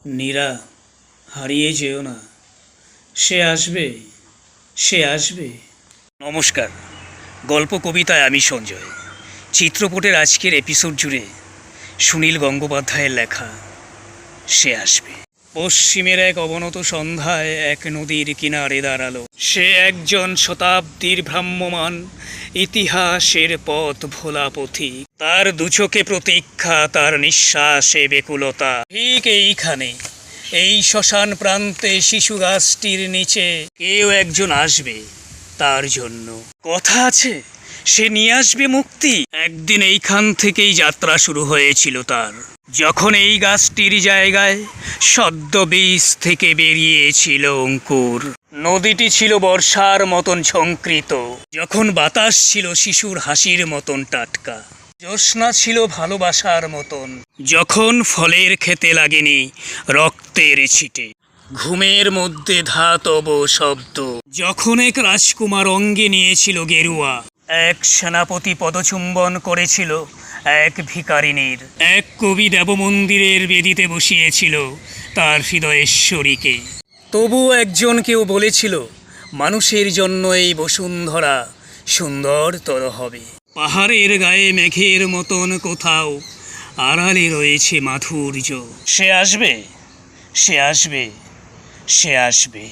নীরা, হারিয়ে যেও না। সে আসবে, সে আসবে। নমস্কার। গল্প কবিতায় আমি সঞ্জয়। চিত্রপটের আজকের এপিসোড জুড়ে সুনীল গঙ্গোপাধ্যায়ের লেখা সে আসবে। পশ্চিমের এক অবনত সন্ধ্যায় এক নদীর কিনারে দাঁড়ালো সে, একজন শতাব্দীর ভ্রাম্যমান ইতিহাসের পথ ভোলা পথিক। তার দুচোখে প্রতীক্ষা, তার নিঃশ্বাসে বেকুলতা। ঠিক এইখানে, এই শ্মশান প্রান্তে শিশু গাছটির নিচে কেউ একজন আসবে তার জন্য। কথা আছে, সে নিয়ে আসবে মুক্তি। একদিন এইখান থেকেই যাত্রা শুরু হয়েছিল তার, যখন এই গাছটির জায়গায় সদ্য বীজ থেকে বেরিয়েছিল অঙ্কুর। নদীটি ছিল বর্ষার মতন ঝঙ্কৃত, যখন বাতাস ছিল শিশুর হাসির মতন টাটকা, জ্যোৎস্না ছিল ভালোবাসার মতন, যখন ফলের খেতে লাগেনি রক্তের ছিটে, ঘুমের মধ্যে ধাতব শব্দ, যখন এক রাজকুমার অঙ্গে নিয়েছিল গেরুয়া, এক সেনাপতি পদচুম্বন করেছিল এক ভিখারিনীর, এক কবি দেবমন্দিরের বেদিতে বসিয়েছিল তার হৃদয়েশ্বরীকে। তবু একজন কেউ বলেছিল, মানুষের জন্য এই বসুন্ধরা সুন্দরতর হবে। পাহাড়ের গায়ে মেঘের মতন কোথাও আড়ালে রয়েছে মাধুর্য। সে আসবে, সে আসবে, সে আসবে।